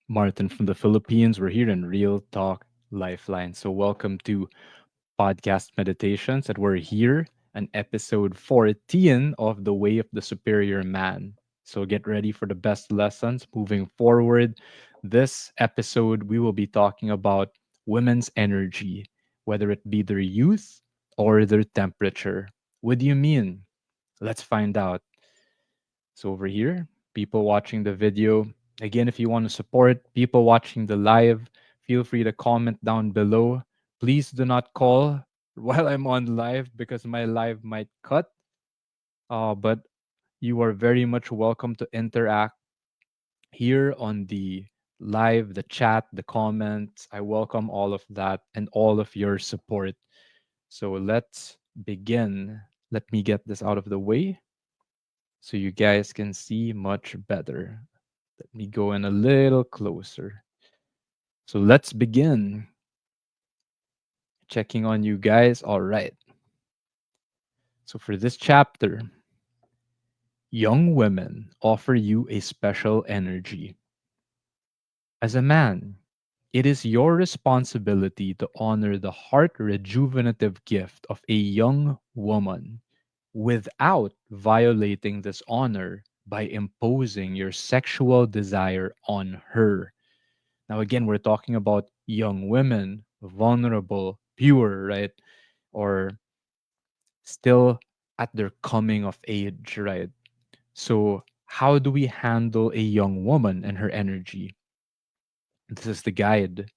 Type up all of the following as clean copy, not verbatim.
Martin from the Philippines. We're here in Real Talk Lifeline. So, welcome to Podcast Meditations, and we're here on episode 14 of The Way of the Superior Man. So, get ready for the best lessons moving forward. This episode, we will be talking about women's energy, whether it be their youth or their temperature. What do you mean? Let's find out. So over here, people watching the video, again, if you want to support people watching the live, feel free to comment down below. Please do not call while I'm on live because my live might cut. But you are very much welcome to interact here on the live, the chat, the comments. I welcome all of that and all of your support. So let's begin. Let me get this out of the way so you guys can see much better. Let me go in a little closer. So let's begin. Checking on you guys. All right. So for this chapter, young women offer you a special energy. As a man, it is your responsibility to honor the heart rejuvenative gift of a young woman without violating this honor by imposing your sexual desire on her. Now, again, we're talking about young women, vulnerable, pure, right? Or still at their coming of age, right? So, how do we handle a young woman and her energy? This is the guide.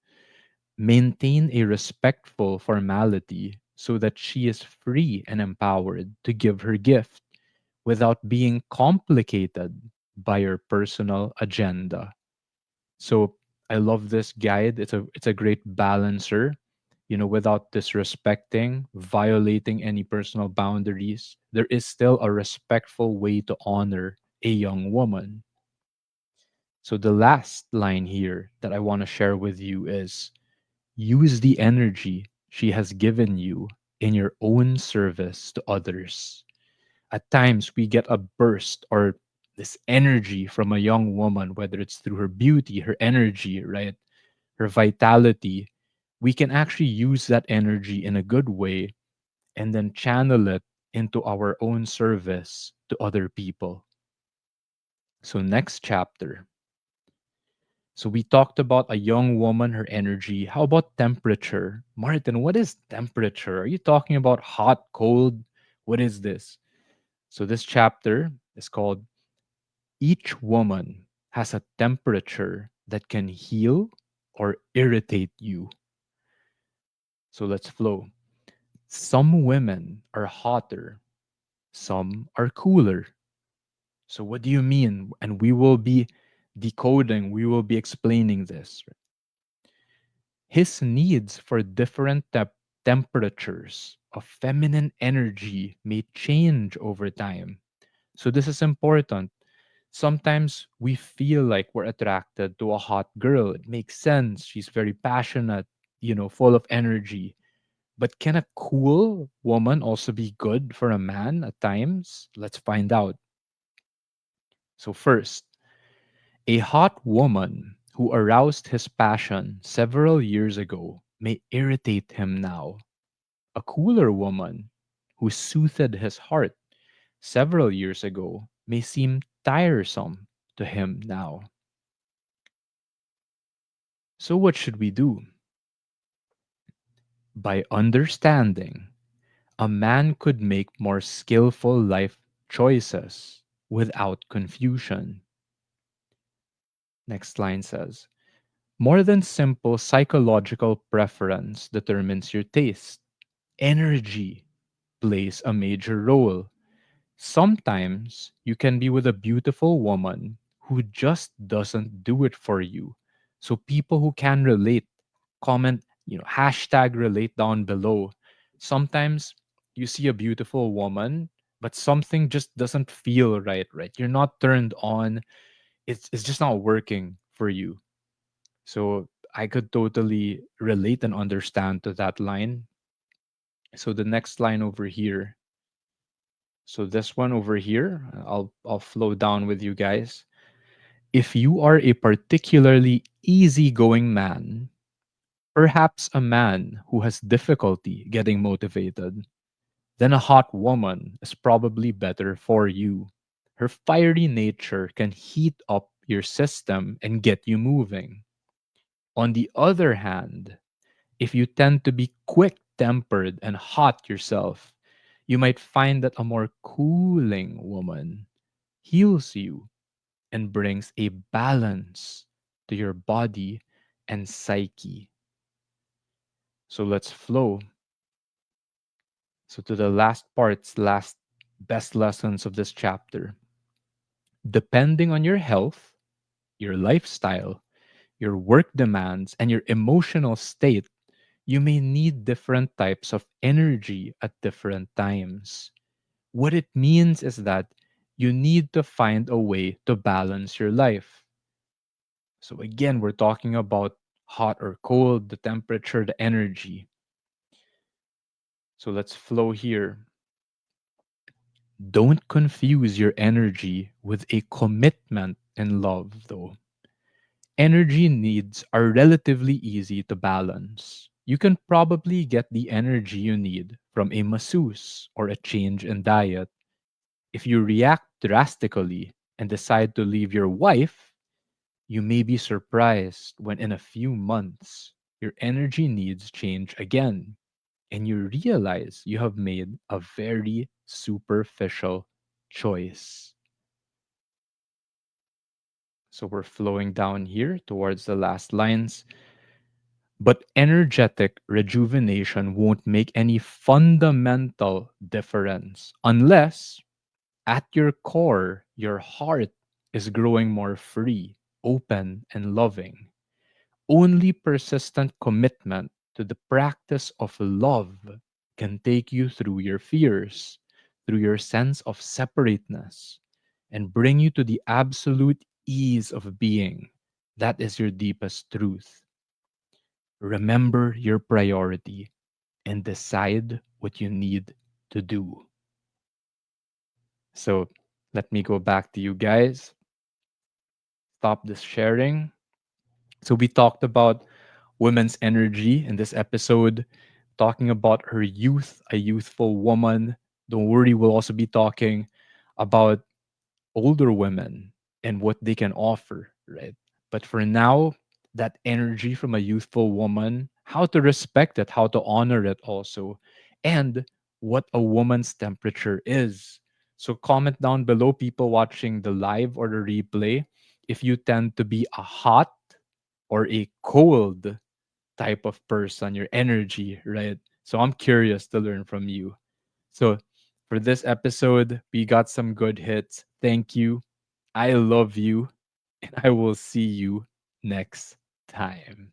Maintain a respectful formality so that she is free and empowered to give her gift without being complicated by your personal agenda. So I love this guide. It's a great balancer, without disrespecting, violating any personal boundaries. There is still a respectful way to honor a young woman. So the last line here that I want to share with you is use the energy she has given you in your own service to others. At times we get a burst or this energy from a young woman, whether it's through her beauty, her energy, right? Her vitality. We can actually use that energy in a good way and then channel it into our own service to other people. So, next chapter. So, we talked about a young woman, her energy. How about temperature? Martin, what is temperature? Are you talking about hot, cold? What is this? So, this chapter is called Each Woman Has a Temperature That Can Heal or Irritate You. So, let's flow. Some women are hotter, some are cooler. So, what do you mean? And we will be decoding, we will be explaining this. His needs for different temperatures of feminine energy may change over time. So, this is important. Sometimes we feel like we're attracted to a hot girl. It makes sense. She's very passionate, full of energy. But can a cool woman also be good for a man at times? Let's find out. So, first, a hot woman who aroused his passion several years ago may irritate him now. A cooler woman who soothed his heart several years ago may seem tiresome to him now. So, what should we do? By understanding, a man could make more skillful life choices without confusion. Next line says, more than simple psychological preference determines your taste. Energy plays a major role. Sometimes you can be with a beautiful woman who just doesn't do it for you. So people who can relate, comment, hashtag relate down below. Sometimes you see a beautiful woman, but something just doesn't feel right? You're not turned on. It's just not working for you. So I could totally relate and understand to that line. So the next line over here. So this one over here, I'll flow down with you guys. If you are a particularly easygoing man, perhaps a man who has difficulty getting motivated, then a hot woman is probably better for you. Her fiery nature can heat up your system and get you moving. On the other hand, if you tend to be quick tempered and hot yourself, you might find that a more cooling woman heals you and brings a balance to your body and psyche. So let's flow. So, to the last parts, last best lessons of this chapter. Depending on your health, your lifestyle, your work demands, and your emotional state, you may need different types of energy at different times. What it means is that you need to find a way to balance your life. So, again, we're talking about hot or cold, the temperature, the energy. So, let's flow here. Don't confuse your energy with a commitment in love, though. Energy needs are relatively easy to balance. You can probably get the energy you need from a masseuse or a change in diet. If you react drastically and decide to leave your wife, you may be surprised when in a few months your energy needs change again and you realize you have made a very superficial choice. So we're flowing down here towards the last lines. But energetic rejuvenation won't make any fundamental difference unless, at your core, your heart is growing more free, open, and loving. Only persistent commitment to the practice of love can take you through your fears, through your sense of separateness, and bring you to the absolute ease of being. That is your deepest truth. Remember your priority and decide what you need to do. So let me go back to you guys. Stop this sharing. So we talked about women's energy in this episode, talking about her youth, a youthful woman. Don't worry, we'll also be talking about older women and what they can offer, right? But for now, that energy from a youthful woman, how to respect it, how to honor it also, and what a woman's temperature is. So comment down below, people watching the live or the replay, if you tend to be a hot or a cold type of person, your energy, right? So I'm curious to learn from you. So for this episode, we got some good hits. Thank you. I love you. And I will see you next time.